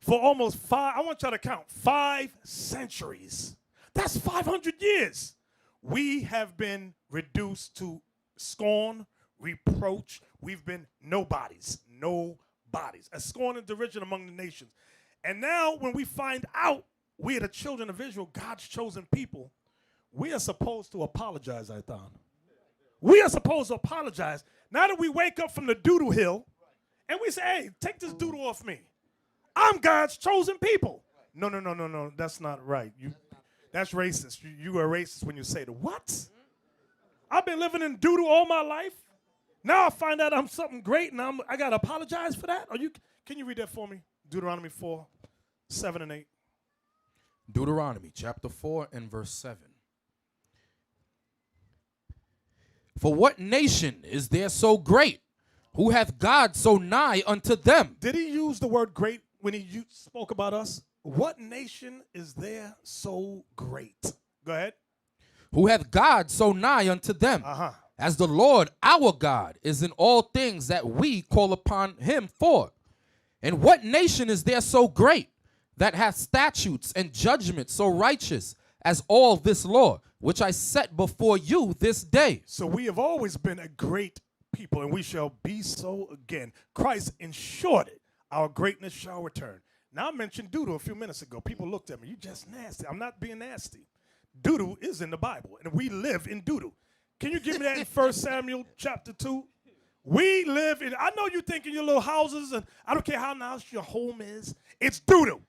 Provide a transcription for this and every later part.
for almost I want y'all to count, 5 centuries. That's 500 years. We have been reduced to scorn, reproach. We've been nobodies. A scorn and derision among the nations. And now when we find out we are the children of Israel, God's chosen people, we are supposed to apologize, I thought. We are supposed to apologize. Now that we wake up from the doodle hill and we say, hey, take this doodle off me. I'm God's chosen people. No. That's not right. That's racist. You are racist when you say that. What? I've been living in doodle all my life. Now I find out I'm something great and I got to apologize for that? Can you read that for me? Deuteronomy 4, 7 and 8. Deuteronomy chapter 4 and verse 7. For what nation is there so great, who hath God so nigh unto them? Did he use the word great when he spoke about us? What nation is there so great? Go ahead. Who hath God so nigh unto them? As the Lord our God is in all things that we call upon him for. And what nation is there so great, that hath statutes and judgments so righteous as all this law, which I set before you this day? So we have always been a great people, and we shall be so again. Christ ensured it. Our greatness shall return. Now, I mentioned doodle a few minutes ago. People looked at me. You just nasty. I'm not being nasty. Doodle is in the Bible, and we live in doodle. Can you give me that in 1 Samuel chapter 2? We live in, I know you think in your little houses, and I don't care how nice your home is. It's doodle.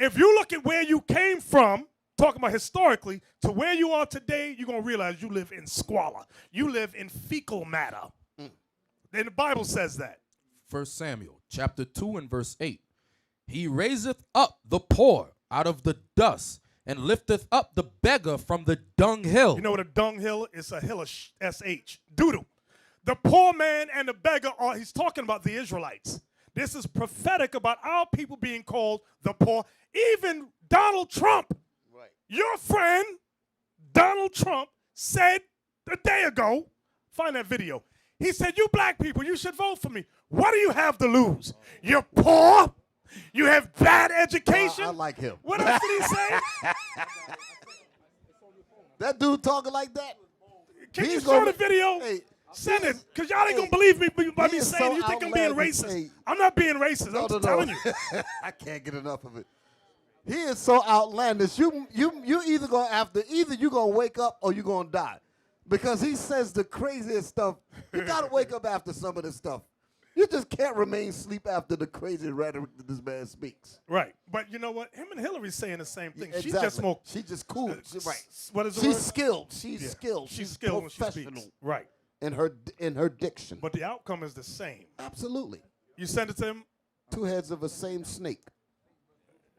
If you look at where you came from, talking about historically, to where you are today, you're going to realize you live in squalor. You live in fecal matter. And the Bible says that. 1 Samuel chapter 2 and verse 8. He raiseth up the poor out of the dust, and lifteth up the beggar from the dunghill. You know what a dunghill is? A hill of SH. Doodle. The poor man and the beggar he's talking about the Israelites. This is prophetic about our people being called the poor. Even Donald Trump, your friend, Donald Trump, said a day ago, find that video, he said, you black people, you should vote for me. What do you have to lose? You're poor. You have bad education. I like him. What else did he say? That dude talking like that? Can you show the video? Send it, because y'all ain't going to believe me by me saying you think I'm being racist. I'm not being racist. I'm just telling you. I can't get enough of it. He is so outlandish. You either going to have to, either you're going to wake up or you're going to die. Because he says the craziest stuff. You got to wake up after some of this stuff. You just can't remain asleep after the crazy rhetoric that this man speaks. Right. But you know what? Him and Hillary's saying the same thing. Yeah, exactly. She's just more. She's just cool. Right. What is the She's word? skilled. She's skilled. She's skilled when she professional. speaks. Right. In her diction. But the outcome is the same. Absolutely. You send it to him? 2 heads of a same snake.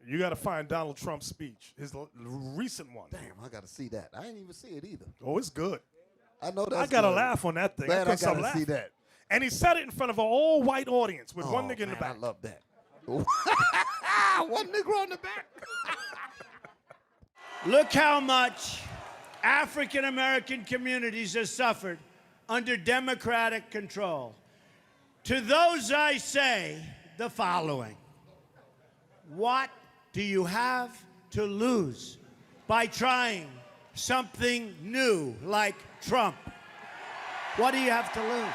You got to find Donald Trump's speech, his recent one. Damn, I got to see that. I didn't even see it either. Oh, it's good. I know that. I got to laugh on that thing. Man, I got to see that. And he said it in front of an all-white audience with one nigga in the back. I love that. One nigga on the back. Look how much African-American communities have suffered under Democratic control. To those I say the following. What do you have to lose by trying something new like Trump? What do you have to lose?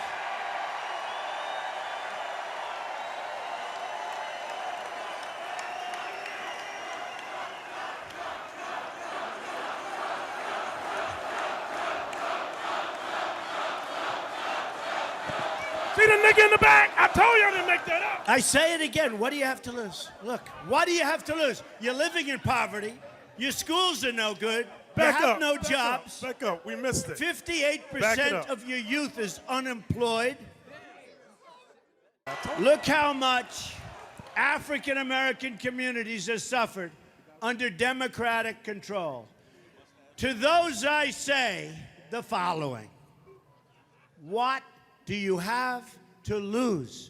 See the nigga in the back? I told you I didn't make that up. I say it again. What do you have to lose? Look, what do you have to lose? You're living in poverty. Your schools are no good. Back you have up. no jobs. Back up. We missed it. 58% of your youth is unemployed. Look how much African-American communities have suffered under Democratic control. To those I say the following. What do you have to lose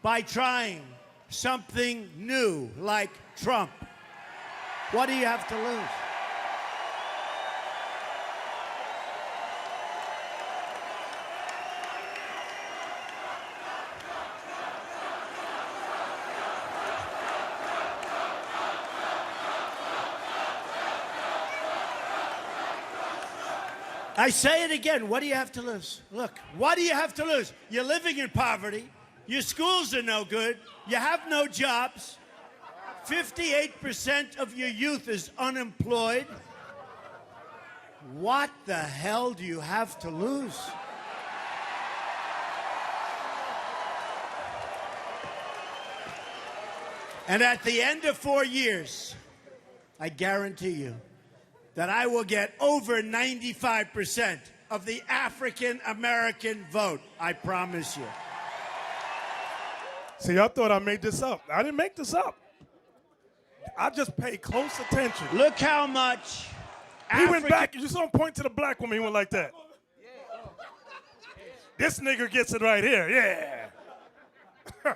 by trying something new like Trump? What do you have to lose? I say it again. What do you have to lose? Look, what do you have to lose? You're living in poverty. Your schools are no good. You have no jobs. 58% of your youth is unemployed. What the hell do you have to lose? And at the end of 4 years, I guarantee you that I will get over 95% of the African American vote. I promise you. See, I thought I made this up. I didn't make this up. I just paid close attention. Look how much He went back. You saw him point to the black woman. He went like that. This nigga gets it right here. Yeah.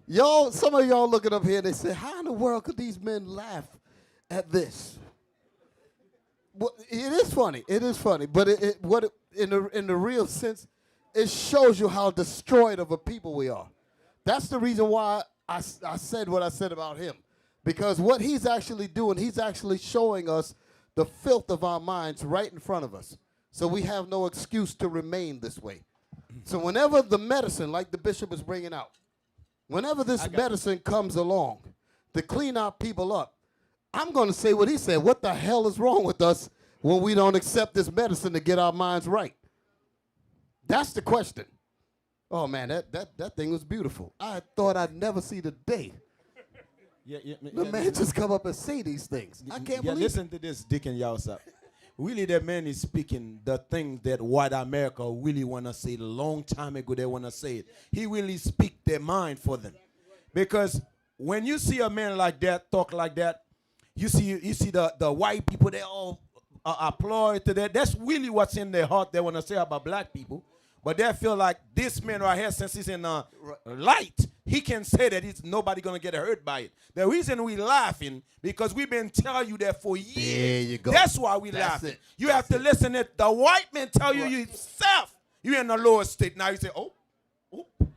Y'all, some of y'all looking up here, they say, how in the world could these men laugh at this? Well, it is funny. It is funny. But in the real sense, it shows you how destroyed of a people we are. That's the reason why I said what I said about him. Because what he's actually doing, he's actually showing us the filth of our minds right in front of us. So we have no excuse to remain this way. So whenever the medicine, like the bishop is bringing out, whenever this medicine comes along to clean our people up, I'm going to say what he said. What the hell is wrong with us when we don't accept this medicine to get our minds right? That's the question. Oh, man, that thing was beautiful. I thought I'd never see the day. The man just come up and say these things. I can't believe listen to this, Dick and Yausa. Really, that man is speaking the thing that white America really want to say. A long time ago, they want to say it. He really speak their mind for them. Because when you see a man like that, talk like that, you see the white people, they all applaud to that. That's really what's in their heart they want to say about black people. But they feel like this man right here, since he's in light, he can say that nobody going to get hurt by it. The reason we laughing, because we've been telling you that for years. There you go. That's why we laughing. You have to listen to the white man tell you yourself. You're in the lower state. Now you say, oh,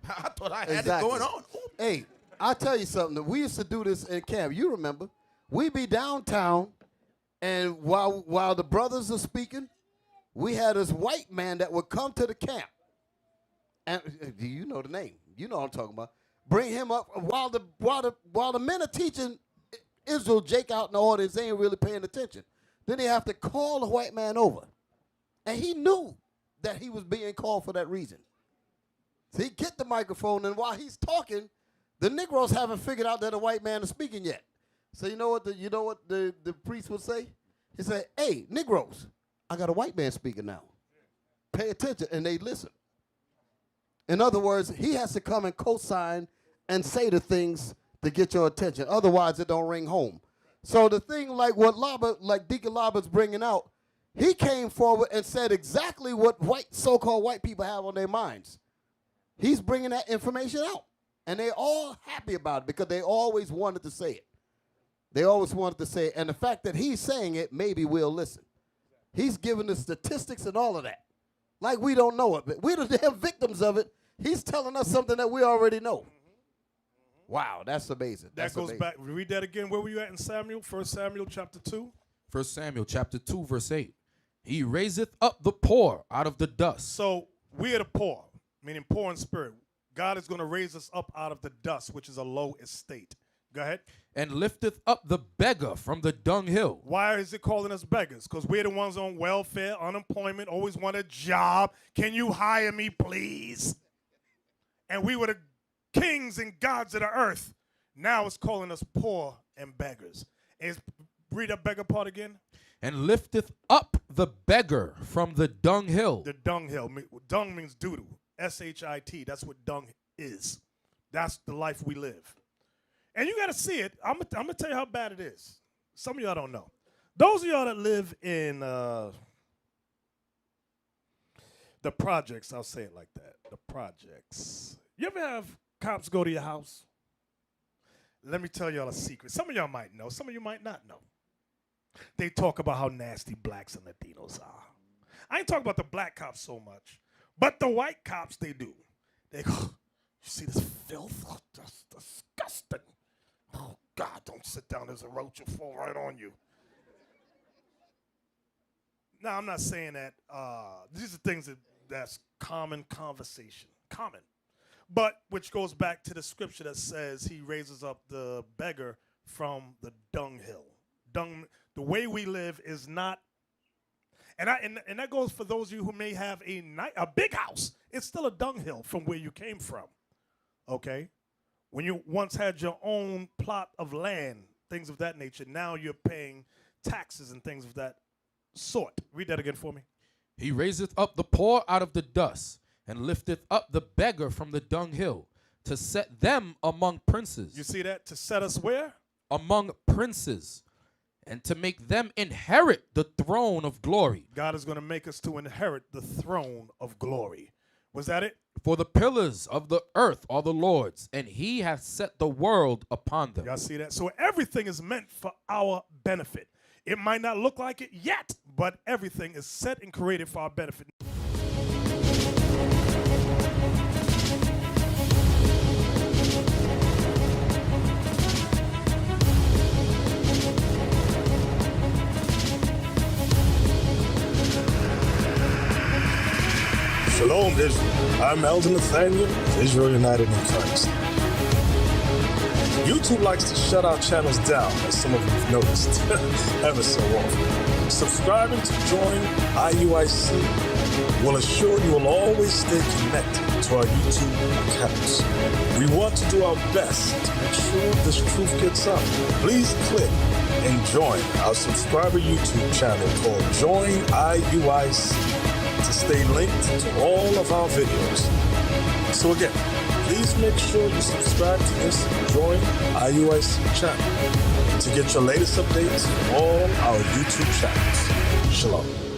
I thought I had it going on. Ooh. Hey, I'll tell you something. We used to do this in camp. You remember. We'd be downtown, and while the brothers are speaking, we had this white man that would come to the camp. And you know the name. You know what I'm talking about. Bring him up while the men are teaching Israel, Jake out in the audience, they ain't really paying attention. Then they have to call the white man over. And he knew that he was being called for that reason. So he get the microphone, and while he's talking, the Negroes haven't figured out that a white man is speaking yet. So you know what the priest would say? He said, hey, Negroes, I got a white man speaking now. Pay attention, and they listen. In other words, he has to come and co-sign and say the things to get your attention. Otherwise, it don't ring home. So the thing like Deacon Lobert's bringing out, he came forward and said exactly what so-called white people have on their minds. He's bringing that information out. And they're all happy about it because they always wanted to say it. They always wanted to say it. And the fact that he's saying it, maybe we'll listen. He's giving the statistics and all of that. Like we don't know it, but we're the damn victims of it. He's telling us something that we already know. Wow, that's amazing. That goes back. Read that again. Where were you at in Samuel? 1 Samuel chapter 2. 1 Samuel chapter 2, verse 8. He raiseth up the poor out of the dust. So we are the poor, meaning poor in spirit. God is going to raise us up out of the dust, which is a low estate. Go ahead. And lifteth up the beggar from the dunghill. Why is it calling us beggars? Because we're the ones on welfare, unemployment, always want a job. Can you hire me, please? And we were the kings and gods of the earth. Now it's calling us poor and beggars. Read that beggar part again. And lifteth up the beggar from the dunghill. The dunghill. Dung means doo-doo. S-H-I-T. That's what dung is. That's the life we live. And you got to see it. I'm going to tell you how bad it is. Some of y'all don't know. Those of y'all that live in the projects, I'll say it like that, the projects. You ever have cops go to your house? Let me tell y'all a secret. Some of y'all might know. Some of you might not know. They talk about how nasty blacks and Latinos are. I ain't talking about the black cops so much, but the white cops, they do. They go, you see this filth? Oh, that's disgusting. Oh, God, don't sit down. There's a roach will fall right on you. Now, I'm not saying that these are things that's common conversation. Common. But which goes back to the scripture that says he raises up the beggar from the dunghill. The way we live is not, and that goes for those of you who may have a big house. It's still a dunghill from where you came from. Okay? When you once had your own plot of land, things of that nature, now you're paying taxes and things of that sort. Read that again for me. He raiseth up the poor out of the dust, and lifteth up the beggar from the dunghill, to set them among princes. You see that? To set us where? Among princes, and to make them inherit the throne of glory. God is going to make us to inherit the throne of glory. Was that it? For the pillars of the earth are the Lord's, and he hath set the world upon them. Y'all see that? So everything is meant for our benefit. It might not look like it yet, but everything is set and created for our benefit. Shalom, Israel. I'm Elder Nathaniel, Israel United in Christ. YouTube likes to shut our channels down, as some of you have noticed, ever so often. Subscribing to join IUIC will assure you will always stay connected to our YouTube accounts. We want to do our best to make sure this truth gets out. Please click and join our subscriber YouTube channel called Join IUIC to stay linked to all of our videos. So again, please make sure you subscribe to this Join IUIC channel to get your latest updates from all our YouTube channels. Shalom.